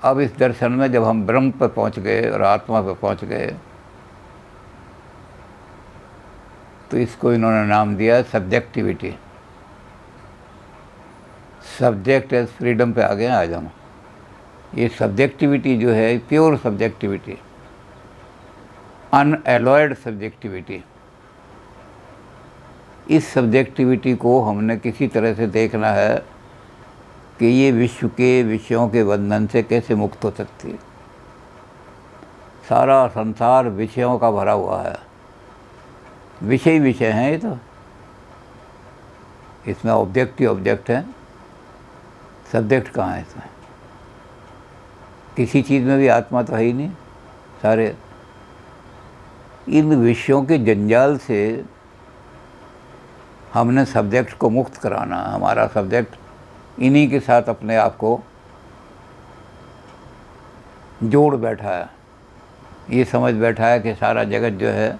अब इस दर्शन में जब हम ब्रह्म पर पहुंच गए और आत्मा पर पहुंच गए, तो इसको इन्होंने नाम दिया सब्जेक्टिविटी। सब्जेक्ट एज फ्रीडम पे आ गए आज हम। ये सब्जेक्टिविटी जो है, प्योर सब्जेक्टिविटी, अनएलॉयड सब्जेक्टिविटी, इस सब्जेक्टिविटी को हमने किसी तरह से देखना है कि ये विश्व के विषयों के बंधन से कैसे मुक्त हो सकती है। सारा संसार विषयों का भरा हुआ है, विषय विषय हैं ये तो। इसमें ऑब्जेक्ट ही ऑब्जेक्ट है, सब्जेक्ट कहाँ है इसमें? किसी चीज़ में भी आत्मा तो है ही नहीं। सारे इन विषयों के जंजाल से हमने सब्जेक्ट को मुक्त कराना। हमारा सब्जेक्ट इन्हीं के साथ अपने आप को जोड़ बैठा है, ये समझ बैठा है कि सारा जगत जो है।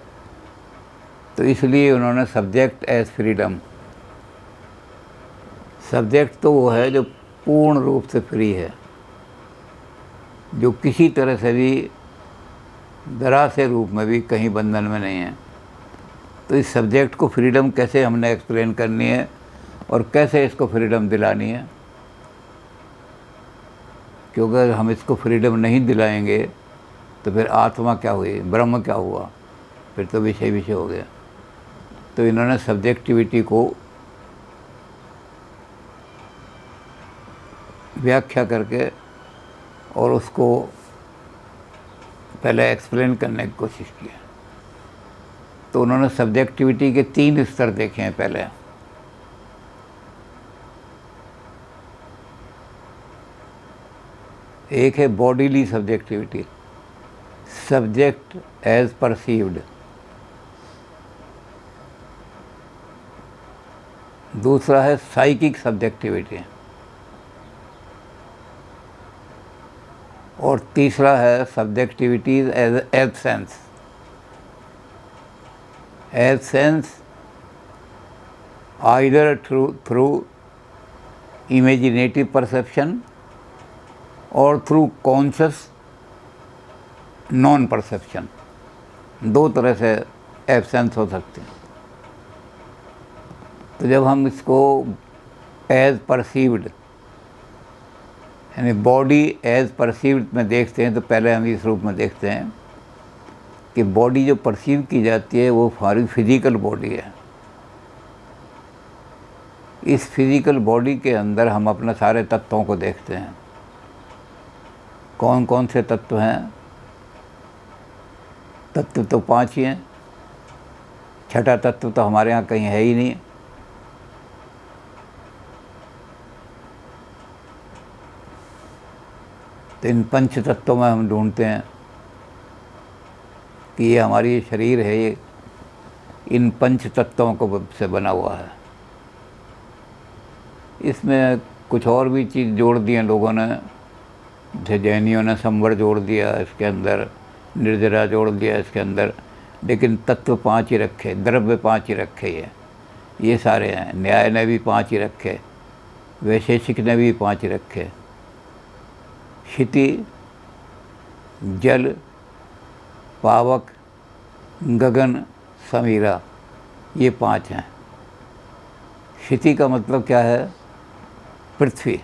तो इसलिए उन्होंने सब्जेक्ट एज फ्रीडम। सब्जेक्ट तो वो है जो पूर्ण रूप से फ्री है, जो किसी तरह से भी जरा से रूप में भी कहीं बंधन में नहीं है। तो इस सब्जेक्ट को फ्रीडम कैसे हमने एक्सप्लेन करनी है और कैसे इसको फ्रीडम दिलानी है, क्योंकि अगर हम इसको फ्रीडम नहीं दिलाएंगे तो फिर आत्मा क्या हुई, ब्रह्म क्या हुआ, फिर तो विषय विषय हो गया। तो इन्होंने सब्जेक्टिविटी को व्याख्या करके और उसको पहले एक्सप्लेन करने की कोशिश की। तो उन्होंने सब्जेक्टिविटी के 3 स्तर देखे हैं। पहले एक है bodily subjectivity, subject as perceived. दूसरा है साइकिक सब्जेक्टिविटी, और तीसरा है subjectivity as absence. Absence either through imaginative perception or through conscious non perception. 2 तरह से एब्सेंस हो सकते हैं। तो जब हम इसको एज परसीव्ड यानी बॉडी एज परसीव्ड में देखते हैं, तो पहले हम इस रूप में देखते हैं कि बॉडी जो परसीव की जाती है वो हमारी फिजिकल बॉडी है। इस फिजिकल बॉडी के अंदर हम अपने सारे तत्वों को देखते हैं। कौन कौन से तत्व हैं? तत्व तो 5 ही हैं, छठा तत्व तो हमारे यहाँ कहीं है ही नहीं। तो इन 5 तत्वों में हम ढूंढते हैं कि ये हमारी शरीर है, ये इन 5 तत्वों को से बना हुआ है। इसमें कुछ और भी चीज़ जोड़ दी हैं लोगों ने, जैसे जैनियों ने संवर जोड़ दिया इसके अंदर, निर्जरा जोड़ दिया इसके अंदर, लेकिन तत्व 5 ही रखे, द्रव्य 5 ही रखे। ये सारे हैं। न्याय ने भी 5 ही रखे, वैशेषिक ने भी 5 ही रखे। क्षिति, जल, पावक, गगन, समीरा, ये 5 हैं। क्षिति का मतलब क्या है? पृथ्वी,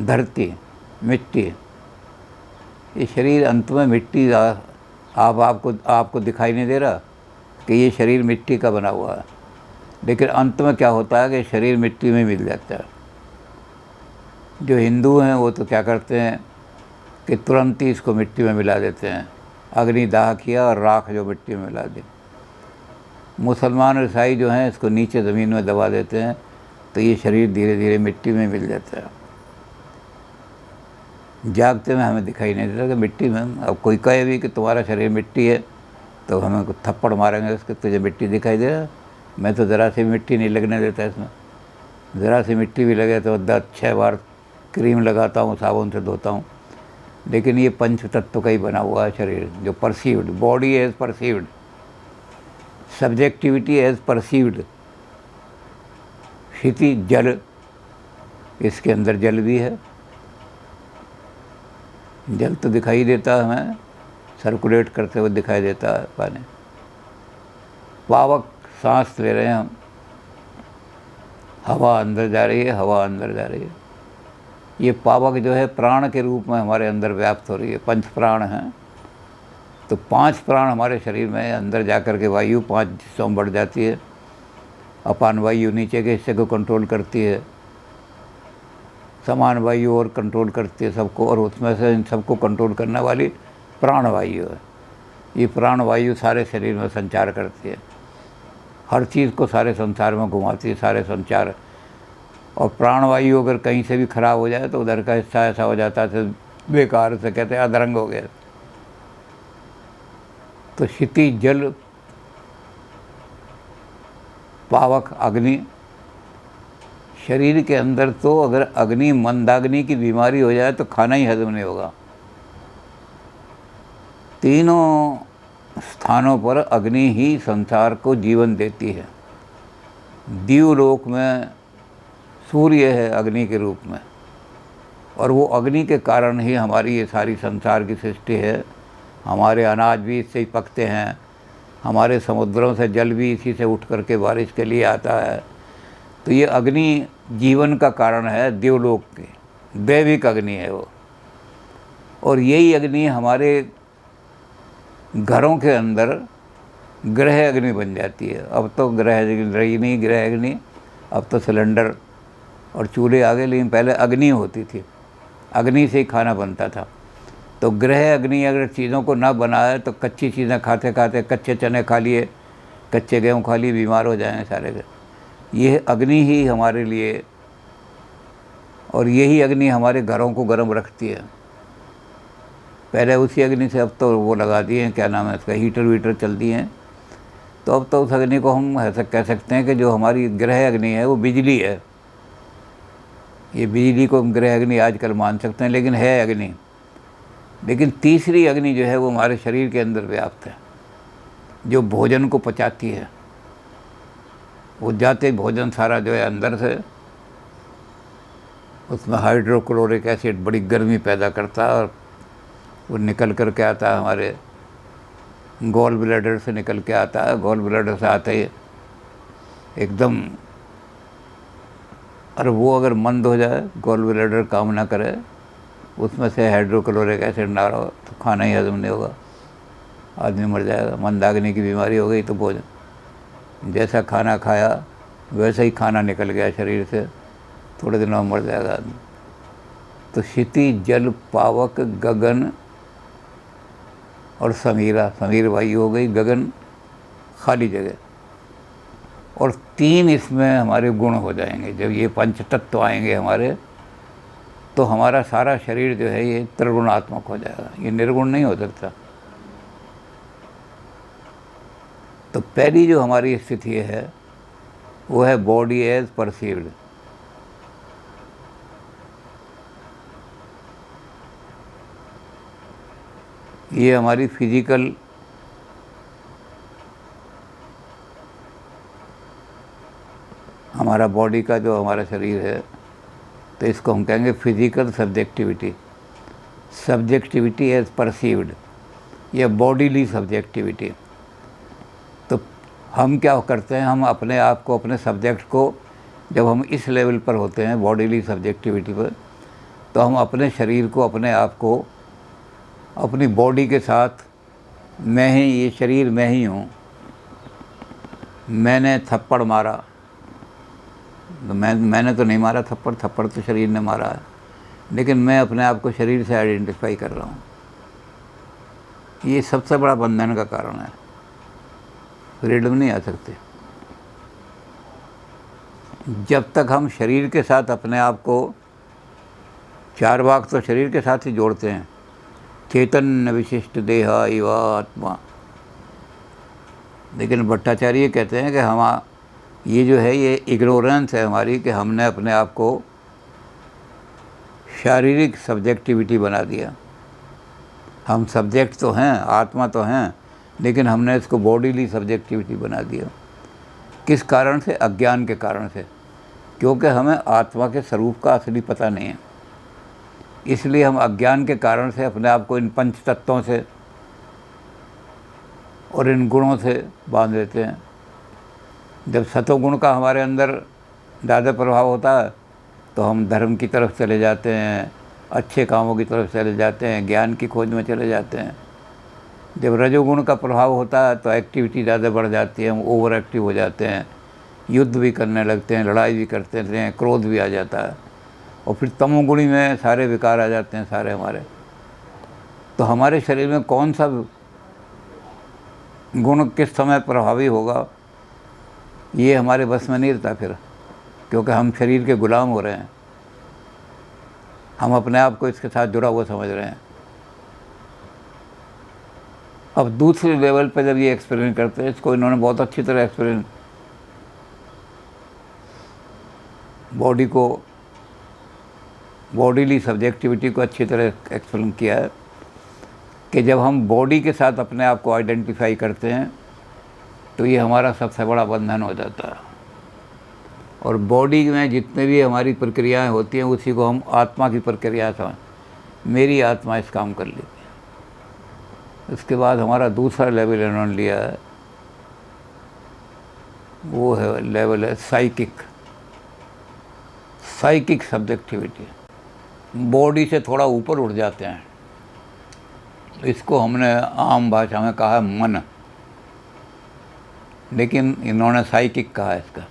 धरती, मिट्टी। ये शरीर अंत में मिट्टी, आपको दिखाई नहीं दे रहा कि ये शरीर मिट्टी का बना हुआ है, लेकिन अंत में क्या होता है कि शरीर मिट्टी में मिल जाता है। जो हिंदू हैं वो तो क्या करते हैं कि तुरंत ही इसको मिट्टी में मिला देते हैं, अग्निदाह किया और राख जो मिट्टी में मिला दी। मुसलमान और ईसाई जो हैं इसको नीचे ज़मीन में दबा देते हैं, तो ये शरीर धीरे धीरे मिट्टी में मिल जाता है। जागते में हमें दिखाई नहीं देता कि मिट्टी में। अब कोई कहे भी कि तुम्हारा शरीर मिट्टी है, तो हमें कुछ थप्पड़ मारेंगे उसके, तुझे मिट्टी दिखाई दे रहा है? मैं तो ज़रा सी मिट्टी नहीं लगने देता इसमें। ज़रा सी मिट्टी भी लगे तो 10-6 बार क्रीम लगाता हूँ, साबुन से धोता हूँ। लेकिन ये 5 तत्व का ही बना हुआ है शरीर, जो perceived, body as perceived, subjectivity as perceived. क्षिति, जल, इसके अंदर जल भी है। जल तो दिखाई देता है, हमें सर्कुलेट करते हुए दिखाई देता है पानी। पावक, सांस ले रहे हैं हम, हवा अंदर जा रही है, हवा अंदर जा रही है। ये पावक जो है प्राण के रूप में हमारे अंदर व्याप्त हो रही है। पंच प्राण हैं, तो 5 प्राण हमारे शरीर में अंदर जा कर के वायु 5 हिस्सों में बढ़ जाती है। अपान वायु नीचे के हिस्से को कंट्रोल करती है, समान वायु और कंट्रोल करती है सबको, और उसमें से इन सबको कंट्रोल करने वाली प्राण वायु है। ये प्राण वायु सारे शरीर में संचार करती है, हर चीज़ को सारे संसार में घुमाती है, सारे संचार। और प्राणवायु अगर कहीं से भी खराब हो जाए तो उधर का हिस्सा ऐसा हो जाता है बेकार, से कहते हैं अधरंग हो गया। तो क्षिति, जल, पावक, अग्नि। शरीर के अंदर तो अगर अग्नि, मंदाग्नि की बीमारी हो जाए तो खाना ही हजम नहीं होगा। तीनों स्थानों पर अग्नि ही संसार को जीवन देती है। दीवलोक में सूर्य है अग्नि के रूप में, और वो अग्नि के कारण ही हमारी ये सारी संसार की सृष्टि है। हमारे अनाज भी इससे ही पकते हैं, हमारे समुद्रों से जल भी इसी से उठ करके बारिश के लिए आता है। तो ये अग्नि जीवन का कारण है, देवलोक की दैविक अग्नि है वो। और यही अग्नि हमारे घरों के अंदर ग्रह अग्नि बन जाती है। अब तो ग्रह रही नहीं ग्रह अग्नि, अब तो सिलेंडर और चूल्हे आ गए, लेकिन पहले अग्नि होती थी, अग्नि से ही खाना बनता था। तो ग्रह अग्नि अगर चीज़ों को ना बनाए तो कच्ची चीज़ें खाते खाते, कच्चे चने खा लिए, कच्चे गेहूँ खा लिए, बीमार हो जाएंगे सारे। ये अग्नि ही हमारे लिए, और यही अग्नि हमारे घरों को गर्म रखती है। पहले उसी अग्नि से, अब तो वो लगा दिए हैं, क्या नाम है इसका, हीटर वीटर चल दिए हैं। तो अब तो उस अग्नि को हम ऐसा कह सकते हैं कि जो हमारी ग्रह अग्नि है वो बिजली है। ये बिजली को हम ग्रह अग्नि आजकल मान सकते हैं, लेकिन है अग्नि। लेकिन तीसरी अग्नि जो है वो हमारे शरीर के अंदर व्याप्त है, जो भोजन को पचाती है। वो जाते भोजन सारा जो है अंदर से, उसमें हाइड्रोक्लोरिक एसिड बड़ी गर्मी पैदा करता है, और वो निकल कर के आता है हमारे गॉल ब्लैडर से, निकल के आता है। गॉल ब्लैडर से आते ही एकदम, और वो अगर मंद हो जाए, गॉल ब्लैडर काम ना करे, उसमें से हाइड्रोक्लोरिक एसिड ना रहो तो खाना ही हजम नहीं होगा, आदमी मर जाएगा। मंदाग्नि की बीमारी हो गई तो भोजन, जैसा खाना खाया वैसा ही खाना निकल गया शरीर से, थोड़े दिनों में मर जाएगा आदमी। तो क्षिति, जल, पावक, गगन और समीरा। समीर वायु हो गई, गगन खाली जगह, और 3 इसमें हमारे गुण हो जाएंगे। जब ये पंच तत्व आएंगे हमारे, तो हमारा सारा शरीर जो है ये त्रिगुणात्मक हो जाएगा, ये निर्गुण नहीं हो सकता। तो पहली जो हमारी स्थिति है वो है बॉडी एज परसीव्ड। ये हमारी फिजिकल हमारा बॉडी का जो हमारा शरीर है, तो इसको हम कहेंगे physical subjectivity. Subjectivity as perceived, ये बॉडीली सब्जेक्टिविटी। तो हम क्या करते हैं, हम अपने आप को, अपने सब्जेक्ट को, जब हम इस लेवल पर होते हैं बॉडीली सब्जेक्टिविटी पर, तो हम अपने शरीर को, अपने आप को, अपनी बॉडी के साथ, मैं ही, ये शरीर मैं ही हूँ। मैंने थप्पड़ मारा, तो मैंने तो नहीं मारा थप्पड़, थप्पड़ तो शरीर ने मारा है, लेकिन मैं अपने आप को शरीर से आइडेंटिफाई कर रहा हूँ। ये सबसे बड़ा बंधन का कारण है, फ्रीडम नहीं आ सकते। जब तक हम शरीर के साथ अपने आप को, 4 भाग तो शरीर के साथ ही जोड़ते हैं, चैतन्य विशिष्ट देहा इव आत्मा। लेकिन भट्टाचार्य कहते हैं कि हम, ये जो है ये इग्नोरेंस है हमारी, कि हमने अपने आप को शारीरिक सब्जेक्टिविटी बना दिया। हम सब्जेक्ट तो हैं, आत्मा तो हैं, लेकिन हमने इसको बॉडीली सब्जेक्टिविटी बना दिया। किस कारण से? अज्ञान के कारण से, क्योंकि हमें आत्मा के स्वरूप का असली पता नहीं है। इसलिए हम अज्ञान के कारण से अपने आप को इन पंच तत्वों से और इन गुणों से बांध देते हैं। जब सतोगुण का हमारे अंदर ज़्यादा प्रभाव होता है तो हम धर्म की तरफ चले जाते हैं, अच्छे कामों की तरफ चले जाते हैं, ज्ञान की खोज में चले जाते हैं। जब रजोगुण का प्रभाव होता है तो एक्टिविटी ज़्यादा बढ़ जाती है, हम ओवर एक्टिव हो जाते हैं, युद्ध भी करने लगते हैं, लड़ाई भी करते हैं, क्रोध भी आ जाता है, और फिर तमोगुणी में सारे विकार आ जाते हैं सारे हमारे। तो हमारे शरीर में कौन सा गुण किस समय प्रभावी होगा ये हमारे बस में नहीं रहता फिर, क्योंकि हम शरीर के गुलाम हो रहे हैं, हम अपने आप को इसके साथ जुड़ा हुआ समझ रहे हैं। अब दूसरे लेवल पर जब ये एक्सपेरिमेंट करते हैं, इसको इन्होंने बहुत अच्छी तरह एक्सपेरिमेंट बॉडीली सब्जेक्टिविटी को अच्छी तरह एक्सप्लेन किया है कि जब हम बॉडी के साथ अपने आप को आइडेंटिफाई करते हैं तो ये हमारा सबसे बड़ा बंधन हो जाता है, और बॉडी में जितने भी हमारी प्रक्रियाएं होती हैं उसी को हम आत्मा की प्रक्रिया समझ, मेरी आत्मा इस काम कर लेती है। उसके बाद हमारा दूसरा लेवल इन्होंने लिया है, वो है लेवल है साइकिक सब्जेक्टिविटी। बॉडी से थोड़ा ऊपर उठ जाते हैं, इसको हमने आम भाषा में कहा है मन, लेकिन इन्होंने साइकिक कहा है इसका।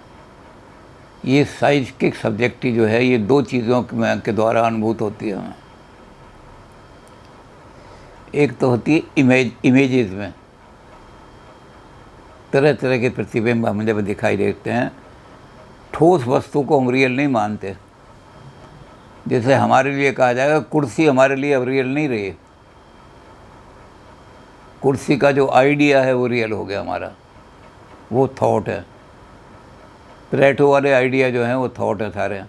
ये साइकिक सब्जेक्टिव जो है ये दो चीज़ों के द्वारा अनुभूत होती है हमें। एक तो होती है इमेजेस में, तरह तरह के प्रतिबिंब हमें जब दिखाई देते हैं, ठोस वस्तु को हम रियल नहीं मानते। जैसे हमारे लिए कहा जाएगा कुर्सी हमारे लिए अब रियल नहीं रही, कुर्सी का जो आइडिया है वो रियल हो गया हमारा, वो थॉट है। प्लेटो वाले आइडिया जो हैं वो थॉट है सारे,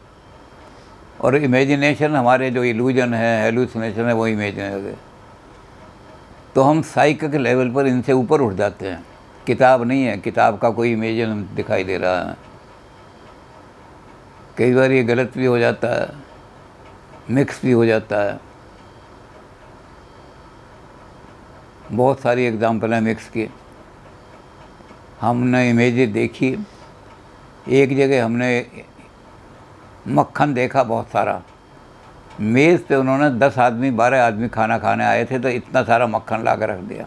और इमेजिनेशन हमारे जो इल्यूजन है, हेलुसिनेशन है, वो इमेजिन हो गए। तो हम साइकिक लेवल पर इनसे ऊपर उठ जाते हैं। किताब नहीं है, किताब का कोई इमेजिन दिखाई दे रहा है। कई बार ये गलत भी हो जाता है, मिक्स भी हो जाता है। बहुत सारी एग्जाम्पल हैं मिक्स की। हमने इमेजें देखी, एक जगह हमने मक्खन देखा बहुत सारा, मेज़ पे उन्होंने 10 आदमी 12 आदमी खाना खाने आए थे तो इतना सारा मक्खन ला कर रख दिया।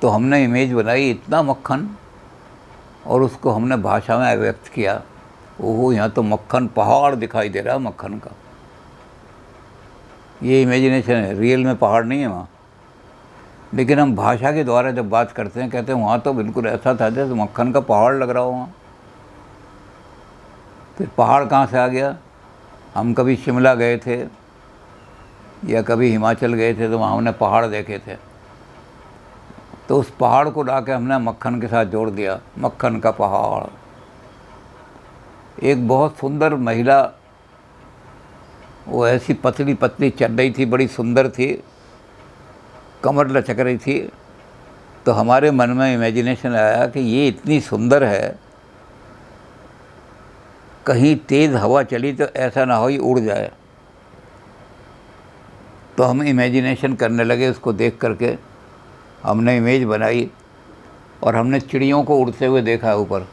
तो हमने इमेज बनाई इतना मक्खन, और उसको हमने भाषा में अभिव्यक्त किया। ओहो, यहाँ तो मक्खन पहाड़ दिखाई दे रहा है मक्खन का। ये इमेजिनेशन है, रियल में पहाड़ नहीं है वहाँ, लेकिन हम भाषा के द्वारा जब बात करते हैं कहते हैं वहाँ तो बिल्कुल ऐसा था जैसे मक्खन का पहाड़ लग रहा हो वहाँ। फिर पहाड़ कहाँ से आ गया? हम कभी शिमला गए थे या कभी हिमाचल गए थे तो वहाँ हमने पहाड़ देखे थे, तो उस पहाड़ को ला के हमने मक्खन के साथ जोड़ दिया, मक्खन का पहाड़। एक बहुत सुंदर महिला, वो ऐसी पतली पतली चल रही थी, बड़ी सुंदर थी, कमर लचक रही थी। तो हमारे मन में इमेजिनेशन आया कि ये इतनी सुंदर है, कहीं तेज़ हवा चली तो ऐसा ना हो ये उड़ जाए। तो हम इमेजिनेशन करने लगे, उसको देख करके हमने इमेज बनाई और हमने चिड़ियों को उड़ते हुए देखा ऊपर।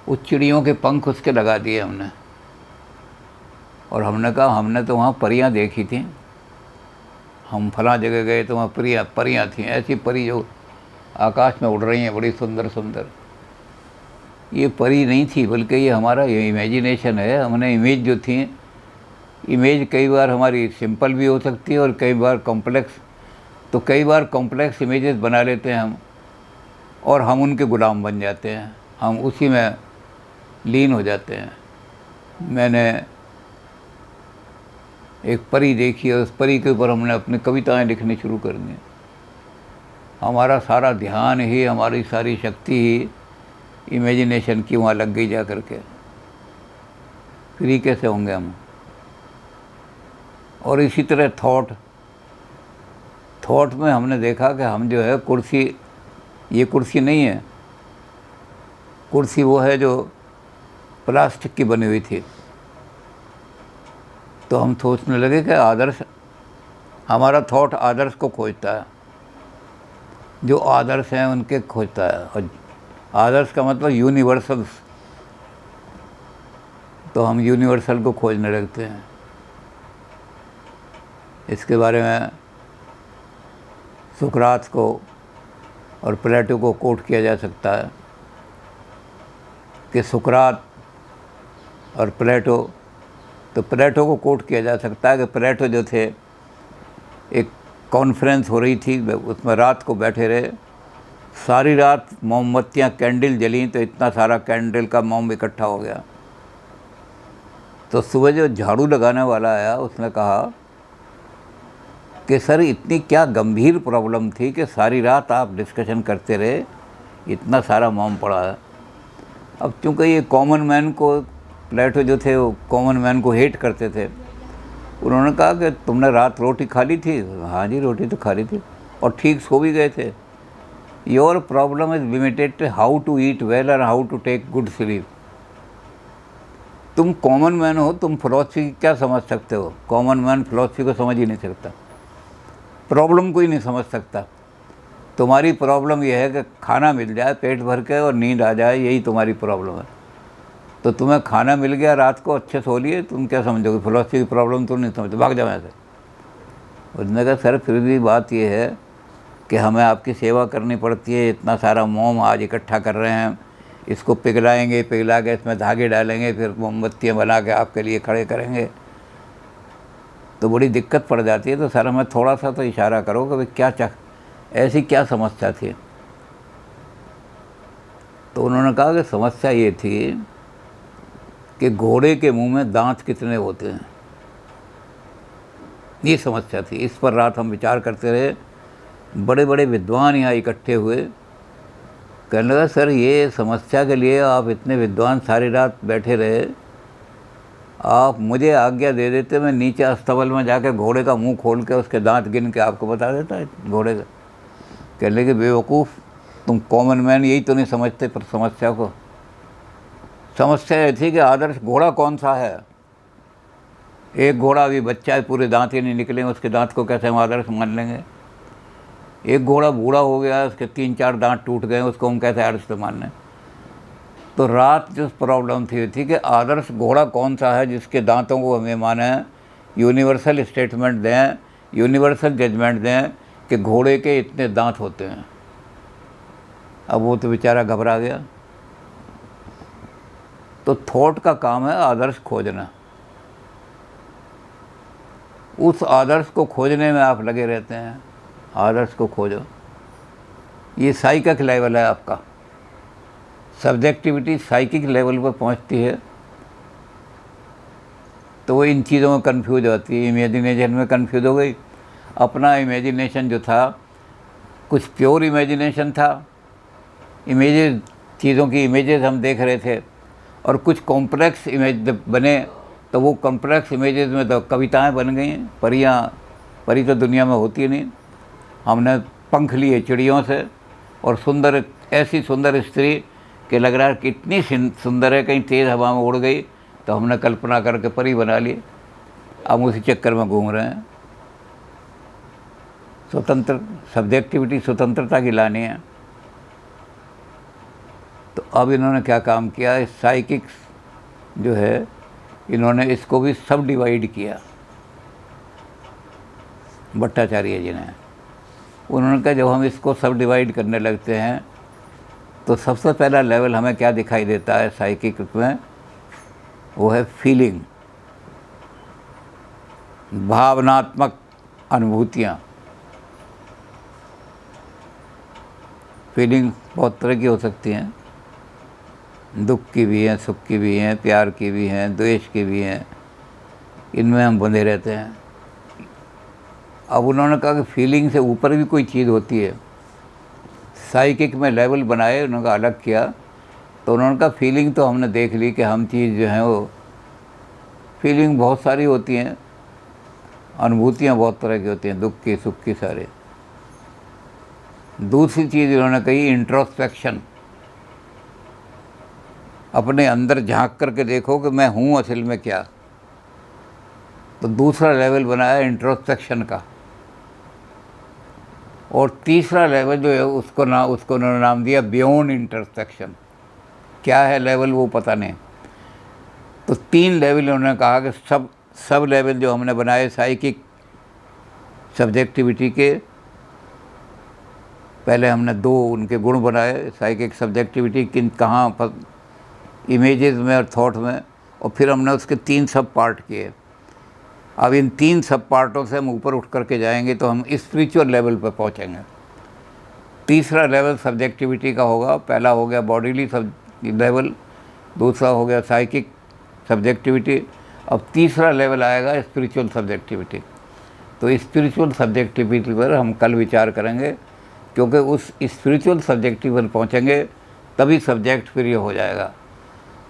उस चिड़ियों के पंख उसके लगा दिए हमने, और हमने कहा हमने तो वहाँ परियाँ देखी थी, हम फलां जगह गए तो वहाँ परियाँ थीं, ऐसी परी जो आकाश में उड़ रही हैं, बड़ी सुंदर सुंदर। ये परी नहीं थी, बल्कि ये हमारा ये इमेजिनेशन है। हमने इमेज जो थी, इमेज कई बार हमारी सिंपल भी हो सकती है और कई बार कॉम्प्लेक्स। तो कई बार कॉम्प्लेक्स इमेजेस बना लेते हैं हम, और हम उनके गुलाम बन जाते हैं, हम उसी में लीन हो जाते हैं। मैंने एक परी देखी और उस परी के ऊपर हमने अपनी कविताएं लिखनी शुरू कर दी। हमारा सारा ध्यान ही, हमारी सारी शक्ति ही इमेजिनेशन की वहाँ लग गई जा कर के। फ्री कैसे होंगे हम? और इसी तरह थॉट में हमने देखा कि हम जो है कुर्सी, ये कुर्सी नहीं है, कुर्सी वो है जो प्लास्टिक की बनी हुई थी, तो हम सोचने लगे कि आदर्श, हमारा थॉट आदर्श को खोजता है, जो आदर्श हैं उनके खोजता है, और आदर्श का मतलब यूनिवर्सल्स, तो हम यूनिवर्सल को खोजने लगते हैं। इसके बारे में सुकरात को और प्लेटो को कोट किया जा सकता है कि सुकरात और प्लेटो, तो प्लेटो को कोट किया जा सकता है कि प्लेटो जो थे, एक कॉन्फ्रेंस हो रही थी, उसमें रात को बैठे रहे, सारी रात मोमबत्तियाँ कैंडल जली, तो इतना सारा कैंडल का मोम इकट्ठा हो गया। तो सुबह जो झाड़ू लगाने वाला आया, उसने कहा कि सर इतनी क्या गंभीर प्रॉब्लम थी कि सारी रात आप डिस्कशन करते रहे, इतना सारा मोम पड़ा है। अब चूँकि ये कॉमन मैन को, प्लेटो जो थे वो कॉमन मैन को हेट करते थे, उन्होंने कहा कि तुमने रात रोटी खा ली थी? हाँ जी, रोटी तो खा ली थी, और ठीक सो भी गए थे। Your problem is limited to how to eat well और how to take good sleep. तुम कॉमन मैन हो, तुम फिलॉसफी क्या समझ सकते हो? कॉमन मैन फिलॉसफी को समझ ही नहीं सकता, प्रॉब्लम को ही नहीं समझ सकता। तुम्हारी प्रॉब्लम यह है कि खाना मिल जाए पेट भर के और नींद आ जाए, यही तुम्हारी प्रॉब्लम है। तो तुम्हें खाना मिल गया, रात को अच्छे सो लिए, तुम क्या समझोगे? फिलॉसफी की प्रॉब्लम तुम नहीं समझते, भाग जाओ यहाँ से। उसने कहा सर फिर भी बात यह है कि हमें आपकी सेवा करनी पड़ती है, इतना सारा मोम आज इकट्ठा कर रहे हैं, इसको पिघलाएंगे, पिघला के इसमें धागे डालेंगे, फिर मोमबत्तियाँ बना के आपके लिए खड़े करेंगे, तो बड़ी दिक्कत पड़ जाती है। तो सर हमें थोड़ा सा तो इशारा करो कि भाई क्या ऐसी क्या समस्या थी? तो उन्होंने कहा कि समस्या ये थी कि घोड़े के मुंह में दांत कितने होते हैं, ये समस्या थी। इस पर रात हम विचार करते रहे। बड़े बड़े विद्वान यहाँ इकट्ठे हुए। कहने लगा सर ये समस्या के लिए आप इतने विद्वान सारी रात बैठे रहे, आप मुझे आज्ञा दे देते, मैं नीचे अस्तबल में जाकर घोड़े का मुंह खोल के उसके दांत गिन के आपको बता देता है घोड़े का। कहने लगे बेवकूफ़, तुम कॉमन मैन यही तो नहीं समझते पर समस्या को। समस्या ये थी कि आदर्श घोड़ा कौन सा है? एक घोड़ा अभी बच्चा है, पूरे दांत ही नहीं निकले, उसके दांत को कैसे हम आदर्श मान लेंगे? एक घोड़ा बूढ़ा हो गया, उसके 3-4 दांत टूट गए, उसको हम कैसे आदर्श मान लें? तो रात जो प्रॉब्लम थी कि आदर्श घोड़ा कौन सा है जिसके दांतों को हमें माने, यूनिवर्सल स्टेटमेंट दें, यूनिवर्सल जजमेंट दें कि घोड़े के इतने दांत होते हैं। अब वो तो बेचारा घबरा गया। तो थॉट का काम है आदर्श खोजना। उस आदर्श को खोजने में आप लगे रहते हैं, आदर्श को खोजो। ये साइकिक लेवल है आपका, सब्जेक्टिविटी साइकिक लेवल पर पहुंचती है तो वो इन चीज़ों में कंफ्यूज होती है। इमेजिनेशन में कंफ्यूज हो गई। अपना इमेजिनेशन जो था कुछ प्योर इमेजिनेशन था, इमेजेस, चीज़ों की इमेजेस हम देख रहे थे, और कुछ कॉम्प्लेक्स इमेज बने तो वो कॉम्प्लेक्स इमेजेस में तो कविताएं बन गई हैं। परी तो दुनिया में होती नहीं। हमने पंख लिए चिड़ियों से, और सुंदर, ऐसी सुंदर स्त्री कि लग रहा है कितनी सुंदर है, कहीं तेज़ हवा में उड़ गई तो हमने कल्पना करके परी बना ली। अब उसी चक्कर में घूम रहे हैं। स्वतंत्र सब्जेक्टिविटी, स्वतंत्रता की लानी है। तो अब इन्होंने क्या काम किया, इस साइकिक्स जो है, इन्होंने इसको भी सब डिवाइड किया। भट्टाचार्य जी ने, उन्होंने कहा जब हम इसको सब डिवाइड करने लगते हैं तो सबसे पहला लेवल हमें क्या दिखाई देता है साइकिक में, वो है फीलिंग, भावनात्मक अनुभूतियाँ। फीलिंग बहुत तरह की हो सकती हैं, दुख की भी हैं, सुख की भी हैं, प्यार की भी हैं, द्वेष की भी हैं, इनमें हम बंधे रहते हैं। अब उन्होंने कहा कि फीलिंग से ऊपर भी कोई चीज़ होती है। साइकिक में लेवल बनाए, उन्होंने अलग किया। तो उन्होंने कहा फीलिंग तो हमने देख ली कि हम चीज़ जो है वो, फीलिंग बहुत सारी होती हैं, अनुभूतियाँ बहुत तरह की होती हैं, दुख की, सुख की, सारे। दूसरी चीज़ उन्होंने कही इंट्रोस्पेक्शन, अपने अंदर झांक करके देखो कि मैं हूँ असल में क्या। तो दूसरा लेवल बनाया इंट्रोस्पेक्शन का, और तीसरा लेवल जो है उसको उन्होंने नाम दिया बियॉन्ड इंट्रोस्पेक्शन। क्या है लेवल वो पता नहीं। तो 3 लेवल उन्होंने कहा कि सब लेवल जो हमने बनाए साइकिक सब्जेक्टिविटी के, पहले हमने 2 उनके गुण बनाए, साइकिक सब्जेक्टिविटी कहाँ पर, इमेजेस में और थॉट में, और फिर हमने उसके 3 सब पार्ट किए। अब इन 3 सब पार्टों से हम ऊपर उठ करके जाएंगे तो हम स्पिरिचुअल लेवल पर पहुंचेंगे। तीसरा लेवल सब्जेक्टिविटी का होगा, पहला हो गया बॉडीली लेवल, दूसरा हो गया साइकिक सब्जेक्टिविटी, अब तीसरा लेवल आएगा स्पिरिचुअल सब्जेक्टिविटी। तो स्पिरिचुअल सब्जेक्टिविटी पर हम कल विचार करेंगे, क्योंकि उस स्पिरिचुअल सब्जेक्टिव पर पहुँचेंगे तभी सब्जेक्ट फ्री हो जाएगा।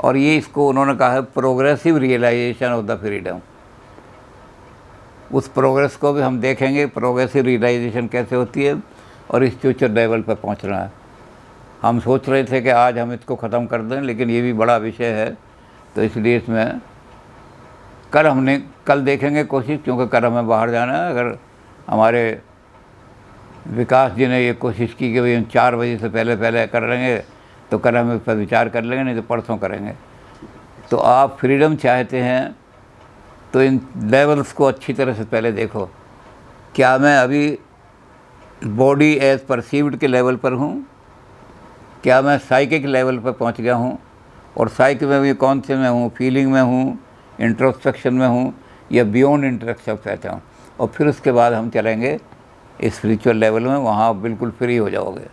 और ये इसको उन्होंने कहा है progressive realisation of the freedom. उस प्रोग्रेस को भी हम देखेंगे, प्रोग्रेसिव रियलाइजेशन कैसे होती है और इस फ्यूचर लेवल पर पहुंचना है। हम सोच रहे थे कि आज हम इसको ख़त्म कर दें, लेकिन ये भी बड़ा विषय है, तो इसलिए इसमें कल देखेंगे कोशिश, क्योंकि कल हमें बाहर जाना है। अगर हमारे विकास जी ने ये कोशिश की कि भाई हम 4 बजे से पहले कर लेंगे, तो कल हम इस पर विचार कर लेंगे, नहीं तो परसों करेंगे। तो आप फ्रीडम चाहते हैं तो इन लेवल्स को अच्छी तरह से पहले देखो। क्या मैं अभी बॉडी एज परसीव्ड के लेवल पर हूँ? क्या मैं साइकिक लेवल पर पहुँच गया हूँ? और साइक में भी कौन से में हूँ, फीलिंग में हूँ, इंट्रोस्पेक्शन में हूँ, या बियॉन्ड इंट्रोस्पेक्शन कहता हूँ। और फिर उसके बाद हम चलेंगे स्पिरिचुअल लेवल में, वहाँ बिल्कुल फ्री हो जाओगे।